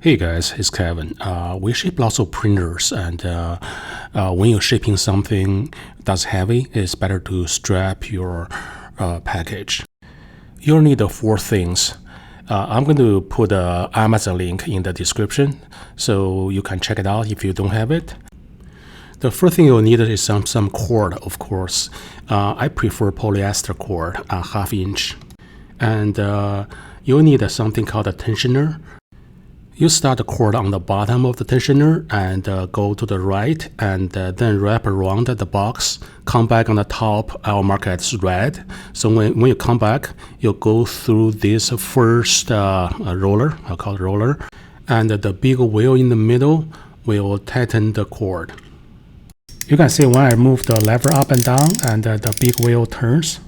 Hey guys, it's Kevin. We ship lots of printers, and when you're shipping something that's heavy, it's better to strap your package. You'll need four things. I'm going to put an Amazon link in the description so you can check it out if you don't have it. The first thing you'll need is some cord, of course. I prefer polyester cord, a ½ inch. And you'll need something called a tensioner. You start the cord on the bottom of the tensioner and go to the right, and then wrap around the box. Come back on the top. I'll mark it as red. So when you come back, you'll go through this first roller. I'll call it roller. And the big wheel in the middle will tighten the cord. You can see when I move the lever up and down, and the big wheel turns.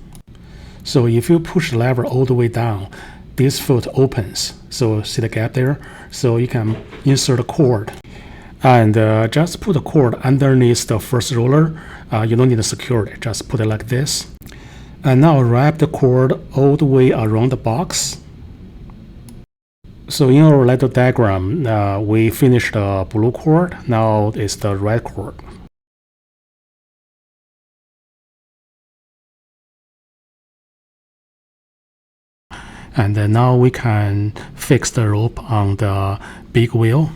So if you push the lever all the way down, this foot opens. So see the gap there? So you can insert a cord. And just put the cord underneath the first roller. You don't need to secure it. Just put it like this. And now wrap the cord all the way around the box. So in our little diagram, we finished the blue cord. Now it's the red cord. And now we can fix the rope on the big wheel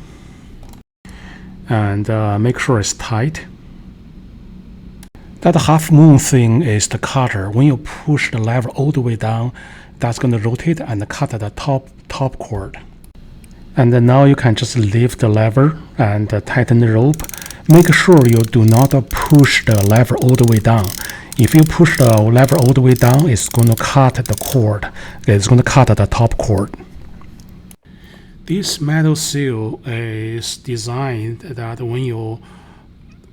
and make sure it's tight. That half moon thing is the cutter. When you push the lever all the way down, that's going to rotate and cut the top cord. And then now you can just lift the lever and tighten the rope. Make sure you do not push the lever all the way down. If you push the lever all the way down, it's going to cut the cord. It's going to cut the top cord. This metal seal is designed that when you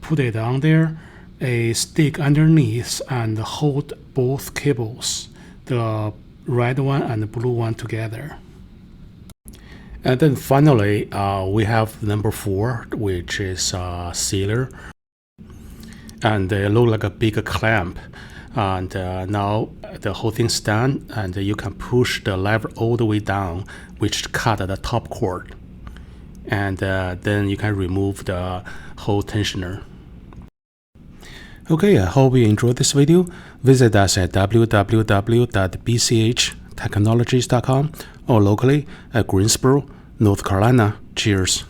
put it on there, a stick underneath and hold both cables, the red one and the blue one together. And then finally, we have number 4, which is a sealer. And they look like a big clamp. And now the whole thing's done, and you can push the lever all the way down, which cut the top cord. And then you can remove the whole tensioner. Okay, I hope you enjoyed this video. Visit us at www.bchtechnologies.com or locally at Greensboro, North Carolina. Cheers.